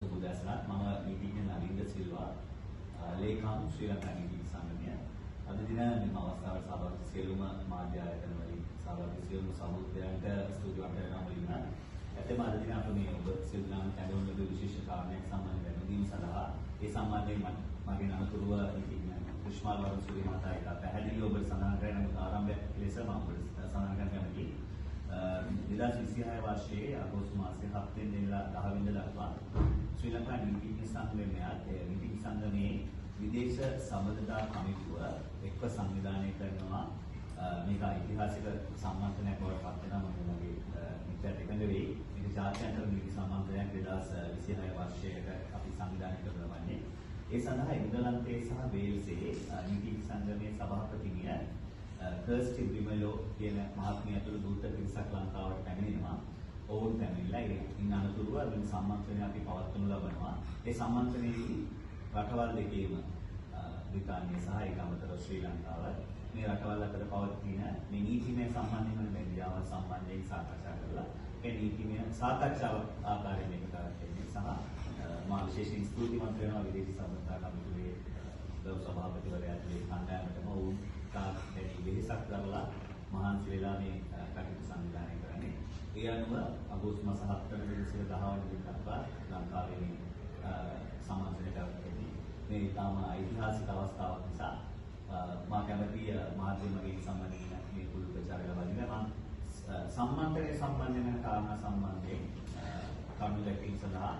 බුදාසනත් මම නීතිඥ නලින්ද සිල්වා ලේකම් ශ්‍රී ලංකා නීති සංගමය අද දින මෙම අවස්ථාවට සහභාගී සියලුම මාධ්‍ය ආයතන වලින් සහභාගී සියලුම සහෘදයන්ට ස්තුතිවන්ත වෙනවා මුලින්ම ඇත්තම අද දින අප මේ ඔබ සියලු දෙනාම කැඳවුණු විශේෂ කාරණයක් සම්බන්ධ වෙනදීම සඳහා ඒ සම්බන්ධයෙන් මගේ අනුතුරුව නීතිඥ කුෂ්මාල් වරුන් සුරි මහතා එක පැහැදිලිව ඔබ සඳහන් කරන ආරම්භයක් ලෙස මම ඔබට සඳහන් කරන්න කැමතියි 2026 වර්ෂයේ අගෝස්තු මාසයේ 7 වෙනිදා 10 වෙනිදා දක්වා ශ්‍රී ලංකා නීතිඥ සංගමයේ නීති සංගමයේ විදේශ සම්බන්ධතා කමිටුව එක්ව සංවිධානය කරනවා මේක ඓතිහාසික සම්මන්ත්‍රණයක් බවට පත් වෙනවා මම මගේ මිත්‍රාට එකඟ වෙයි මේක ජාත්‍යන්තර නීති සම්මන්ත්‍රණයක් 2026 වර්ෂයක අපි සංවිධානය කරනවානේ ඒ සඳහා එංගලන්තයේ සහ වේල්සයේ නීති සංගමයේ සභාපතිනිය කර්ස්ටි බ්‍රිමලෝ කියන මහත්මිය ඇතුළු දූත පිරිසක් ලංකාවට පැමිණෙනවා. ඔවුන් පැමිණිලා ඉන් අනතුරුව මේ සම්මන්ත්‍රණය අපි පවත්වනු ලබනවා. ඒ සම්මන්ත්‍රණයේදී රටවල් දෙකේම බ්‍රිතාන්‍යය සහ ඒක අමතරව ශ්‍රී ලංකාව මේ රටවල් අතර පවතින මේ නීතිමය සම්බන්ධයෙන් වන බැඳියාව සම්බන්ධයෙන් සාකච්ඡා කරලා ඒ නීතිමය සාකච්ඡාව ආකාරයෙන් මේක කරන්නේ සහ මා විශේෂයෙන් ස්තුතිවන්ත වෙනවා විදේශ සම්බන්ධතා කමිටුවේ ගෞරව සභාපතිවරයාට මේ කණ්ඩායමටම වුන් කාර්යයේ වෙහසක් කරලා මහන්සි වෙලා මේ කටයුතු සංවිධානය කරන්නේ. ඒ අනුව අගෝස්තු මාස 7 වෙනිදා සිට 10 වෙනිදා දක්වා ලංකාවේ මේ සම්මන්ත්‍රණය කරන්නේ. මේ තාම ඓතිහාසික අවස්ථාවක් නිසා මා කැමති මාධ්‍ය මගේ සම්බන්ධයෙන් මේ කුළු ප්‍රචාරය ලබා මම සම්මන්ත්‍රණය සම්බන්ධ වෙන කාරණා සම්බන්ධයෙන් කරුණු දැක්වීම සඳහා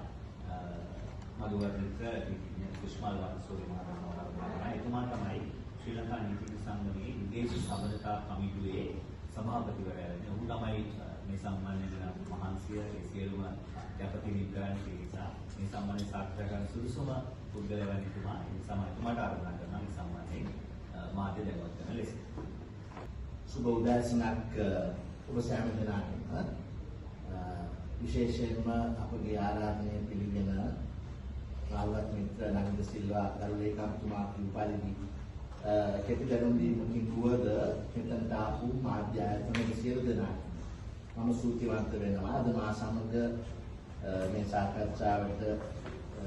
මදුවර්ධිත කුෂ්මාල් වරුන් මහතා එතුමා තමයි ශ්‍රී ලංකා නීති සංගමයේ විදේශ සම්බන්ධතා කමිටුවේ සභාපතිවරයා වෙන ඔහු තමයි මේ සම්මානයෙන් මහන්සිය ඒ සියලුම කැපකිරීම් කරන්න නිසා මේ සම්මානය සාර්ථක කරන සුදුසුම පුද්ගලයා වන එතුමා ඒ නිසා මම එතුමාට ආරාධනා කරනවා මේ සම්මානයෙන් මාධ්‍ය දැනුවත් කරන ලෙස. සුබ උදෑසනක් ඔබ සෑම දෙනාටම විශේෂයෙන්ම අපගේ ආරාධනය පිළිගෙන රාහුලත් මිත්‍ර නලින්ද සිල්වා ගරු ලේකම්තුමා උපාධි කෙටි දැනුම් දීමකින් වුවද මෙතනට ආපු මාධ්‍ය ආයතන සියලු දෙනාට මම ස්තුතිවන්ත වෙනවා. අද මා සමග මේ සාකච්ඡාවට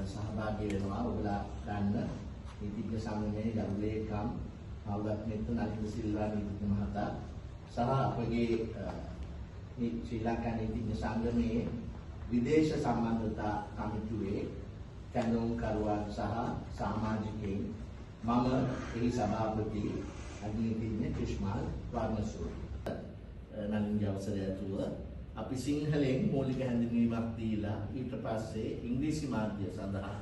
සහභාගී වෙනවා ඔබලා දන්න නීතිඥ සංගමයේ ගරු ලේකම් රාහුලත් මිත්‍ර නලින්ද සිල්වා නීතිඥ මහතා සහ අපගේ ශ්‍රී ලංකා නීතිඥ සංගමයේ විදේශ සම්බන්ධතා කමිටුවේ කැඳවුම්කරුවන් සහ සමාජිකයින් මම එහි සභාපති අධිනීතිඥ කුෂ්මාල් වර්ණසූරි නලින්ගේ අවසරය ඇතුව අපි සිංහලෙන් මූලික හැඳින්වීමක් දීලා ඊට පස්සේ ඉංග්‍රීසි මාධ්‍ය සඳහා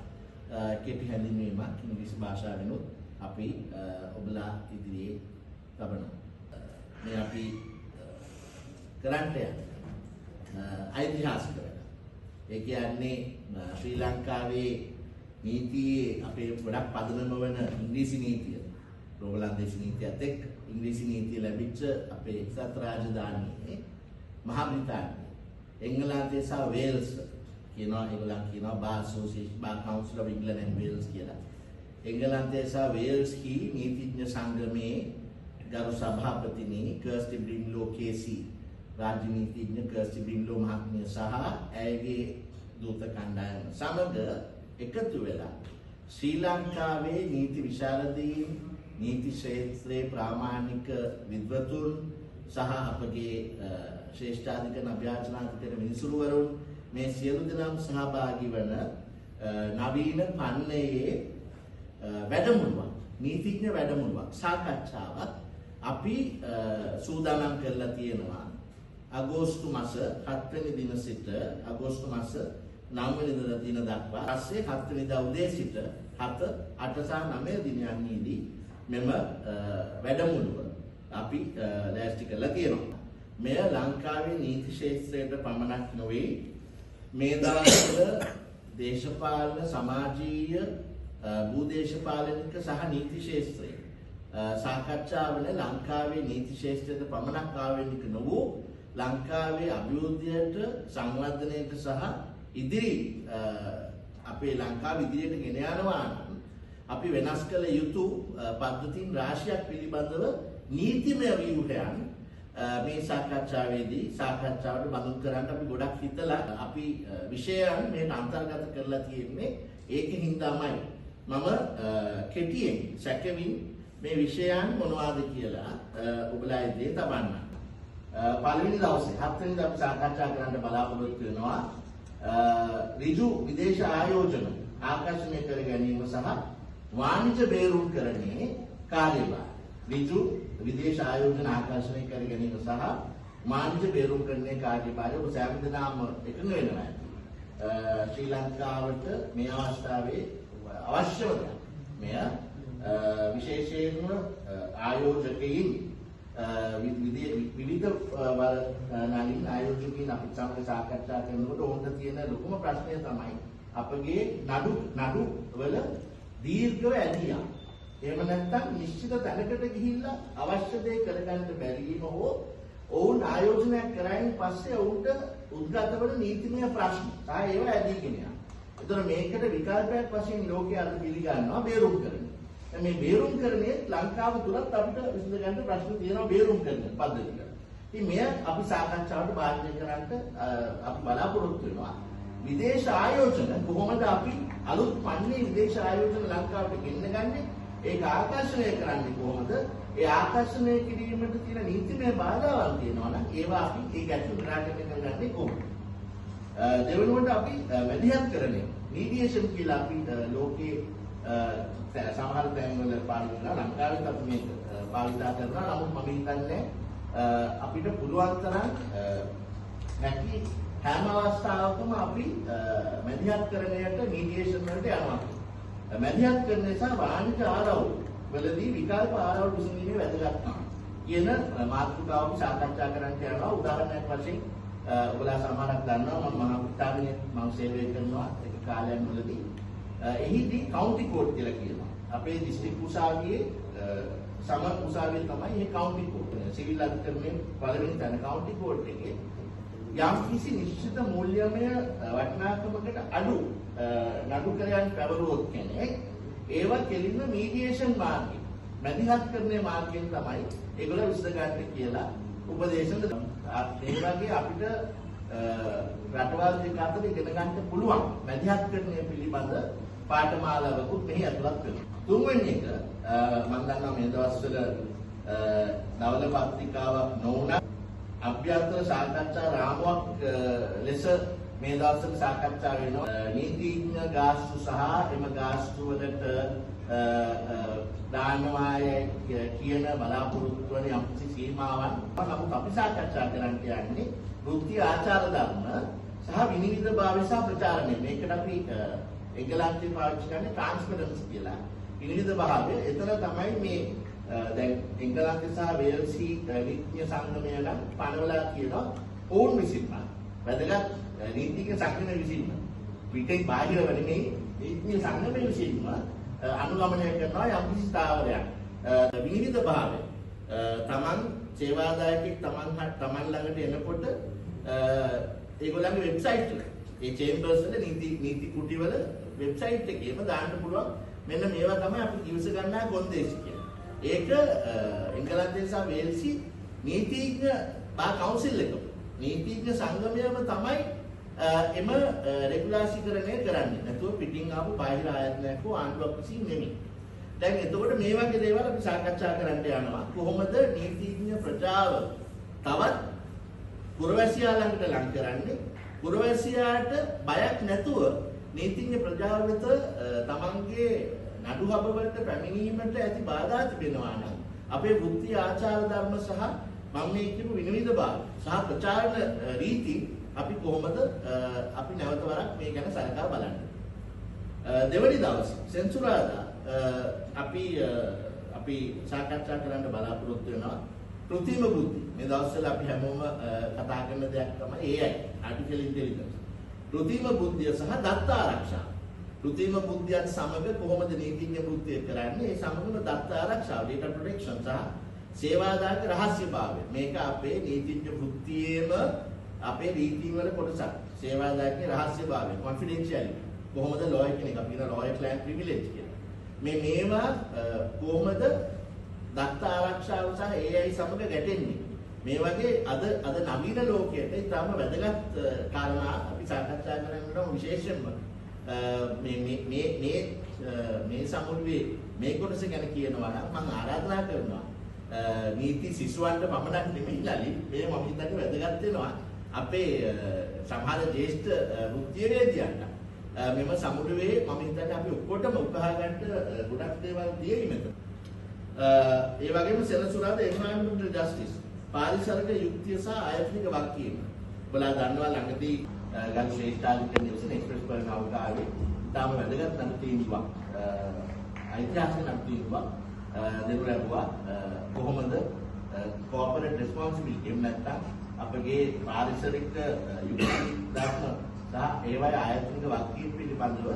කෙටි හැඳින්වීමක් ඉංග්‍රීසි භාෂාවෙනුත් අපි ඔබලා ඉදිරියේ ලබනවා. මේ අපි කරන්ට ඓතිහාසික වැඩ. ඒ කියන්නේ ශ්‍රී ලංකාවේ නීතියේ අපේ ගොඩක් පදනම වන ඉංග්‍රීසි නීතිය රෝගලන්දේශ නීතියත් එක්ක ඉංග්‍රීසි නීතිය ලැබිච්ච අපේ එක්සත් රාජධානියේ මහා බ්‍රිතාන්‍යය එංගලන්තයේ සහ වේල්ස් කියනවා ඒගොල්ලන් කියනවා bar association bar council of England and Wales කියලා. එංගලන්තයේ සහ වේල්ස් හි නීතිඥ සංගමයේ ගරු සභාපතිනි කර්ස්ටි බ්‍රිම්ලෝ කේසි රාජ්‍ය නීතිඥ කර්ස්ටි බ්‍රිම්ලෝ මහත්මිය සහ ඇයගේ දූත කණ්ඩායම සමග එකතු වෙලා ශ්‍රී ලංකාවේ නීති විශාරදීන් නීති ක්ෂේත්‍රයේ ප්‍රාමාණික විද්වතුන් සහ අපගේ ශ්‍රේෂ්ඨාධිකරණ අභ්‍යාචනාධිකරණ විනිසුරුවරුන් මේ සියලු දෙනාම සහභාගී වන නවීන පන්නයේ වැඩමුළුවක් නීතිඥ වැඩමුළුවක් සාකච්ඡාවක් අපි සූදානම් කරලා තියෙනවා අගෝස්තු මාස 7 වෙනි දින සිට අගෝස්තු මාස 9 වෙනිදා දින දක්වා පස්සේ 7 වෙනිදා උදේ සිට 7, 8 සහ 9 දිනයන්හිදී මෙම වැඩමුළුව අපි ලෑස්ති කරලා තියෙනවා. මෙය ලංකාවේ නීති ක්ෂේත්‍රයට පමණක් නොවේ මේ දවස්වල දේශපාලන සමාජීය භූදේශපාලනික සහ නීති ක්ෂේත්‍රයේ සාකච්ඡා වන ලංකාවේ නීති ක්ෂේත්‍රයට පමණක් ආවේනික නොවූ ලංකාවේ අභිවෘද්ධියට සංවර්ධනයට සහ ඉදිරි අපේ ලංකාව ඉදිරියට ගෙන යනවා නම් අපි වෙනස් කළ යුතු පද්ධතීන් රාශියක් පිළිබඳව නීතිමය ව්‍යුහයන් මේ සාකච්ඡාවේදී සාකච්ඡාවට බඳුන් කරන්න අපි ගොඩක් හිතලා අපි විෂයයන් මේකට අන්තර්ගත කරලා තියෙන්නේ ඒකින්දමයි මම කෙටියෙන් සැකවින් මේ විෂයයන් මොනවාද කියලා ඔබලා ඉදිරියේ තබන්න. පළවෙනි දවසේ 7 වෙනිදා අපි සාකච්ඡා කරන්න බලාපොරොත්තු වෙනවා ඍජු විදේශ ආයෝජන ආකර්ෂණය කර ගැනීම සහ වාණිජ්‍ය බේරුම්කරණයේ කාර්යභාරය. ඍජු විදේශ ආයෝජන ආකර්ෂණය කර ගැනීම සහ වාණිජ්‍ය බේරුම්කරණයේ කාර්යභාරය ඔබ සෑම දිනම එකඟ වෙනවා. ශ්‍රී ලංකාවට මේ අවස්ථාවේ අවශ්‍යම මෙය විශේෂයෙන්ම ආයෝජකයින් විවිධ නලින් ආයෝජකයින් අපි සමග සාකච්ඡා කරනකොට ඕනට තියෙන ලොකුම ප්‍රශ්නය තමයි අපගේ නඩු වල දීර්ඝව ඇදියා. එහෙම නැත්නම් නිශ්චිත තැනකට ගිහිල්ලා අවශ්‍ය දේ කරගන්න බැරිම හෝ ඔවුන් ආයෝජනයක් කරයින් පස්සේ ඔවුන්ට උද්ගත වන නීතිමය ප්‍රශ්න සහ ඒවා ඇදීගෙන යනවා. ඒතර මේකට විකල්පයක් වශයෙන් ලෝකයේ අද පිළිගන්නවා බේරුම්කරණය. මේ බේරුම්කරණයේ ලංකාව තුලත් අපිට විසඳ ගන්න ප්‍රශ්න තියෙනවා බේරුම්කරණ පද්ධතිය. ඉතින් මෙය අපි සාකච්ඡාවට භාජනය කරන්න අපි බලාපොරොත්තු වෙනවා. විදේශ ආයෝජන කොහොමද අපි අලුත් පන්නේ විදේශ ආයෝජන ලංකාවට ගෙන්නගන්නේ? ඒක ආකර්ෂණය කරන්නේ කොහොමද? ඒ ආකර්ෂණය කිරීමට තියෙන නීතිමය බාධාවන් තියෙනවා නම් ඒවා අපි ඒ ගැටලු නිරාකරණය කරගන්නේ කොහොමද? දෙවෙනුවට අපි මැදිහත්කරණය මීඩියේෂන් කියලා අපි ලෝකයේ සමහර තැන්වල පාවිච්චි කරලා ලංකාවෙත් අපි මේක භාවිතා කරනවා. නමුත් මම හිතන්නේ අපිට පුළුවන් තරම් නැති හැම අවස්ථාවකම අපි මැදිහත්කරණයට මීඩියේෂන් වලට යනවා. මැදිහත්කරණය සහ වාණිජ්‍ය ආරවුල් වලදී විකල්ප ආරවුල් විසඳීමේ වැදගත්කම කියන මාතෘකාව අපි සාකච්ඡා කරන්න යනවා. උදාහරණයක් වශයෙන් ඔයලා සමහරක් දන්නවා මම මහා විත්තාගනේ මම සේවය කරනවා ඒක කාලයන් වලදී. එහිදී කවුන්ටි කෝඩ් කියලා කියනවා. අපේ දිස්ත්‍රික් උසාවියේ සම උසාවියේ තමයි මේ කවුන්ටි කෝඩ්. සිවිල් අධිකරණයේ පළවෙනි තැන කවුන්ටි කෝඩ් එකේ යම් කිසි නිශ්චිත මූල්‍යමය වටිනාකමකට අඩු නඩුකරයන් පැවරුවොත් කෙනෙක් ඒවා කෙලින්ම මීඩියේෂන් මාර්ගයෙන් මැදිහත්කරණයේ මාර්ගයෙන් තමයි ඒගොල්ලෝ විසඳ ගන්න කියලා උපදේශන දෙනවා. ඒ වගේ අපිට රටවල් දෙක අතර ඉගෙන ගන්න පුළුවන් මැදිහත්කරණය පිළිබඳ පාඨමාලාවකුත් මෙහි ඇතුළත් වෙනවා. තුන්වෙනි එක මම දන්නවා මේ දවස්වල නවල පත්‍රිකාවක් නොවුණත් අභ්‍යන්තර සාකච්ඡා රාමුවක් ලෙස මේ දවස්වල සාකච්ඡා වෙනවා. නීතිඥ ගාස්තු සහ එම ගාස්තු වලට දානවාය කියන බලාපොරොත්තු වන යම්කිසි සීමාවන් නමුත් අපි සාකච්ඡා කරන්න යන්නේ වෘත්ති ආචාර ධර්ම සහ විනිවිදභාවය සහ ප්‍රචාරණය. මේකට අපි එංගලන්තයේ පාවිච්චි කරන්නේ ට්‍රාන්ස්පරන්සි කියලා. විනිවිදභාවය එතන තමයි මේ දැන් එංගලන්තය සහ වේල්සි නීතිඥ සංගමය නම් පනවලා කියනවා ඔවුන් විසින්ම වැදගත් නීතිඥ සංගමය විසින්ම පිටින් බාහිරව නෙමෙයි නීතිඥ සංගමය විසින්ම අනුගමනය කරනවා යම්කිසි ස්ථාවරයක්. විනිවිදභාවය තමන් සේවාදායකෙක් තමන් ළඟට එනකොට ඒගොල්ලන්ගේ වෙබ්සයිට් එක ඒ චේම්බර්ස් වල නීති කුටි වල වෙබ්සයිට් එකේම දාන්න පුළුවන් මෙන්න මේවා තමයි අපි ඉවස ගන්නා කොන්දේසි කියන්නේ. ඒක එංගලන්තයේ සහ වේල්සි නීතිඥ කවුන්සිල් එක නීතිඥ සංගමයම තමයි එම රෙගුලාසිකරණය කරන්නේ. නැතුව පිටින් ආපු බාහිර ආයතනයක් හෝ ආණ්ඩුවක් විසින් නෙමෙයි. දැන් එතකොට මේ වගේ දේවල් අපි සාකච්ඡා කරන්න යනවා. කොහොමද නීතිඥ ප්‍රජාව තවත් පුරවැසියා ළඟට ලං කරන්නේ? පුරවැසියාට බයක් නැතුව නීතිඥ ප්‍රජාව වෙත තමන්ගේ නඩු හබවලට පැමිණීමට ඇති බාධා තිබෙනවා නම් අපේ වෘත්ති ආචාර ධර්ම සහ මම මේ කියපු විනිවිදභාවය සහ ප්‍රචාරණ රීති අපි කොහොමද අපි නැවත වරක් මේ ගැන සලකා බලන්න. දෙවනි දවසේ සෙන්සුරාදා අපි සාකච්ඡා කරන්න බලාපොරොත්තු වෙනවා කෘත්‍රිම බුද්ධි. මේ දවස්වල අපි හැමෝම කතා කරන දෙයක් තමයි AI artificial intelligence. කෘත්‍රිම බුද්ධිය සහ දත්ත ආරක්ෂාව. කෘත්‍රිම බුද්ධියත් සමග කොහොමද නීතිඥ වෘත්තිය කරන්නේ? ඒ සමගම දත්ත ආරක්ෂාව, data protection සහ සේවාදායක රහස්‍යභාවය. මේක අපේ නීතිඥ වෘත්තියේම අපේ රීතින් වල කොටසක්. සේවාදායක රහස්‍යභාවය, confidentiality. කොහොමද lawyer කෙනෙක් අපි කියන lawyer client privilege කියලා. මේවා කොහොමද දත්ත ආරක්ෂාව සහ AI සමග ගැටෙන්නේ? මේ වගේ අද නවීන ලෝකයට ඉතාම වැදගත් කාරණා අපි සාකච්ඡා කරන්න විශේෂයෙන්ම මේ සමුළුවේ මේ කොටස ගැන කියනවා නම් මම ආරාධනා කරනවා නීති සිසුවන්ට පමණක් නෙමෙයි මේ මම හිතන්නේ වැදගත් වෙනවා අපේ සමහර ජ්‍යෙෂ්ඨ වෘත්තීයවේදියන්ට මෙම සමුළුවේ මම හිතන්නේ අපි ඔක්කොටම උකහා ගන්න ගොඩක් දේවල් තියෙයි මෙතන. ඒ වගේම සෙනසුරාදා එන්වයරන්මන්ටල් ජස්ටිස් පාරිසරික යුක්තිය සහ ආයතනික වගකීම. ඔබලා දන්නවා ළඟදී ගල් ශ්‍රේෂ්ඨාධිකරණ නිවසන එක්ස්ප්‍රස් කරන අවකාශයේ තාම වැදගත් නම් තීන්දුවක් ඓතිහාසික නම් තීන්දුවක් දෙනු ලැබුවා. කොහොමද කෝපරේට් රෙස්පොන්සිබිලිටි එහෙම නැත්නම් අපගේ පාරිසරික යුක්ති ධර්ම සහ ඒවයි ආයතනික වගකීම් පිළිබඳව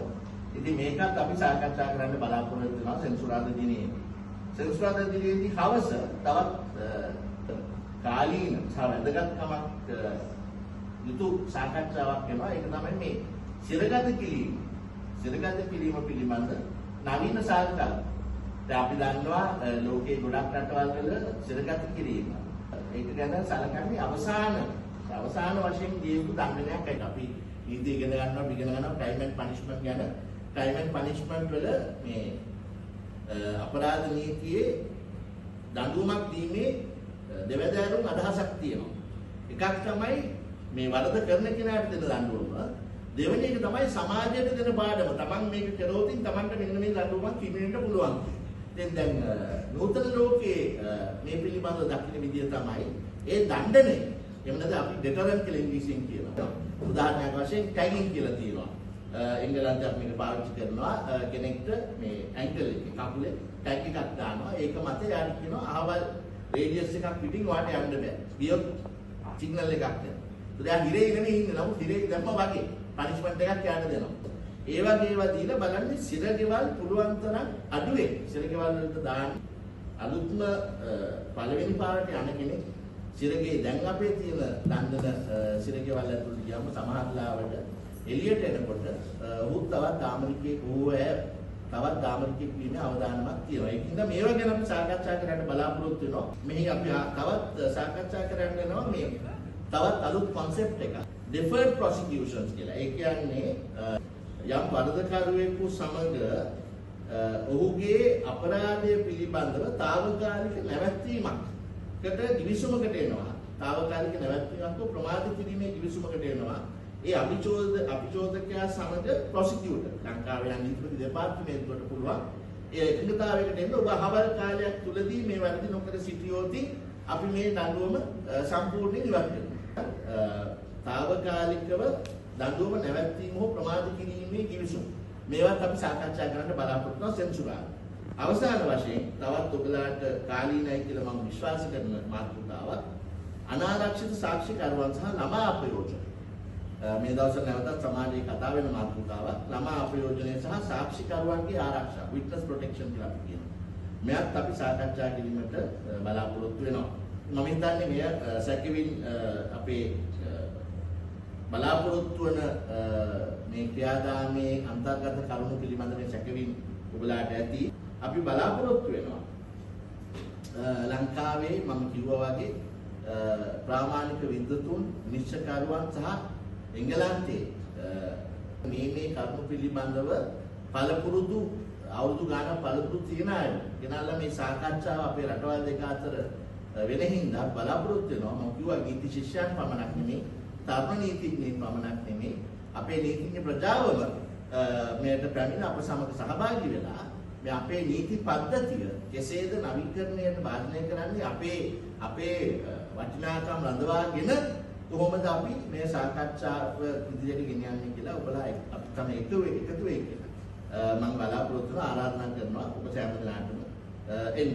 ඉතින් මේකත් අපි සාකච්ඡා කරන්න බලාපොරොත්තු වෙනවා සෙනසුරාදා දිනේ. සෙනසුරාදා දිනේදී හවස තවත් කාලීන සහ වැදගත්කමක් යුතු සාකච්ඡාවක් වෙනවා. ඒක තමයි මේ සිරගත කිරීම පිළිබඳ නවීන සාකච්ඡා. දැන් අපි දන්නවා ලෝකයේ ගොඩක් රටවල් වල සිරගත කිරීම. ඒක ගැන සැලකන්නේ අවසාන වශයෙන් දිය යුතු දඬුවමක් ඇයි. අපි නීති ඉගෙන ගන්නවා ටයිම් ඇන්ඩ් පනිෂ්මන්ට් ගැන. ටයිම් ඇන්ඩ් පනිෂ්මන්ට් වල මේ අපරාධ නීතියේ දඬුවමක් දීමේ දෙවැදෑරුම් අදහසක් තියෙනවා. එකක් තමයි මේ වරද කරන කෙනාට දෙන දඬුවම. දෙවෙනි එක තමයි සමාජයට දෙන පාඩම. Taman මේක කරොත් Tamanට මෙන්න මේ දඬුවමක් කිමිනෙන්න පුළුවන්. දැන් නූතන ලෝකයේ මේ පිළිබඳව දක්වන විදිය තමයි ඒ දණ්ඩනය. එහෙම නැත්නම් අපි ඩෙටරන්ට් කියලා ඉංග්‍රීසියෙන් කියනවා. උදාහරණයක් වශයෙන් ටැගින් කියලා තියෙනවා. එංගලන්තයේ අපි මේක පාවිච්චි කරනවා කෙනෙක්ට මේ ඇන්කල් එකේ කකුලේ ටැග් එකක් දානවා. ඒක මත යාට කියනවා අහවල් රේඩියස් එකක් පිටින් වාට යන්න බෑ. ගියොත් සිග්නල් එකක් දෙනවා. දැන් හිරේ නෙමෙයි ඉන්නේ. නමුත් හිරේ දැම්ම වගේ පනිෂ්මන්ට් එකක් යන්න දෙනවා. ඒ වගේ ඒවා දීලා බලන්නේ සිරගෙවල් පුළුවන් තරම් අඩුවේ සිරගෙවල් වලට දාන්න. අලුත්ම පළවෙනි පාරට යන කෙනෙක් සිරගේ දැන් අපේ තියෙන දඬන සිරගෙවල් ඇතුළට ගියාම සමහර ලාවට එළියට එනකොට ඔහුත් තවත් ආමරිකයෙක් තවත් ආමරිකයෙක් වීමේ අවදානමක් තියෙනවා. ඒකින්ද මේවා ගැන අපි සාකච්ඡා කරන්න බලාපොරොත්තු වෙනවා. මෙහි අපි තවත් සාකච්ඡා කරන්න යනවා මේ තවත් අලුත් concept එකක්. deferred prosecutions කියලා. ඒ කියන්නේ යම් වරදකරුවෙකු සමග ඔහුගේ අපරාධය පිළිබඳව తాවකාලික නැවැත්වීමකට ගිවිසුමකට එනවා. తాවකාලික නැවැත්වීමක් ප්‍රමාද කිරීමේ ගිවිසුමකට එනවා. ඒ අභිචෝදකයා සමග ප්‍රොසිකියුටර් ලංකාවේ නීතිපති දෙපාර්තමේන්තුවට පුළුවන් ඒ එකඟතාවයකට එන්න ඔබ අහවල් කාලයක් තුලදී මේ වැරදි නොකර සිටියොත් අපි මේ දඬුවම සම්පූර්ණයෙන් ඉවත් කරනවා. తాවකාලිකව දඬුවම නැවැත්වීම හෝ ප්‍රමාද කිරීමේ ගිවිසුම. මේවත් අපි සාකච්ඡා කරන්න බලාපොරොත්තු වෙනවා සෙන්සුරාදා. අවසාන වශයෙන් තවත් ඔබලාට කාලීනයි කියලා මම විශ්වාස කරන මාතෘකාවක් අනාරක්ෂිත සාක්ෂිකරුවන් සහ ළමා අපයෝජන. මේ දවස්වල නැවතත් සමාජයේ කතා වෙන මාතෘකාවක් ළමා අපයෝජනය සහ සාක්ෂිකරුවන්ගේ ආරක්ෂාව witness protection කියලා අපි කියනවා. මෙයත් අපි සාකච්ඡා කිරීමට බලාපොරොත්තු වෙනවා. මම හිතන්නේ මෙය සැකවින් අපේ බලාපොරොත්තු වන මේ ක්‍රියාදාමයේ අන්තර්ගත කරුණු පිළිබඳ මේ සැකවින් ඔබලාට ඇති. අපි බලාපොරොත්තු වෙනවා ලංකාවේ මම කිව්වා වගේ ප්‍රාමාණික විද්වතුන් නිශ්චකරුවන් සහ එංගලන්තයේ මේ කරුණු පිළිබඳව පළපුරුදු අවුරුදු ගානක් පළපුරුදු තියන අය ගෙනල්ලා මේ සාකච්ඡාව අපේ රටවල් දෙක අතර වෙන හින්දා බලාපොරොත්තු වෙනවා. මම කිව්වා නීති ශිෂ්‍යයන් පමණක් නෙමෙයි තරුණ නීතිඥයින් පමණක් නෙමෙයි අපේ නීතිඥ ප්‍රජාවම මේකට පැමිණ අප සමග සහභාගී වෙලා මේ අපේ නීති පද්ධතිය කෙසේද නවීකරණයට භාජනය කරන්නේ අපේ වටිනාකම් රඳවාගෙන කොහොමද අපි මේ සාකච්ඡාව ඉදිරියට ගෙනියන්නේ කියලා ඔබලා අපි තමයි එකතු වෙයි කියලා මම බලාපොරොත්තු වෙනවා ආරාධනා කරනවා ඔබ සෑම දිනකටම එන්න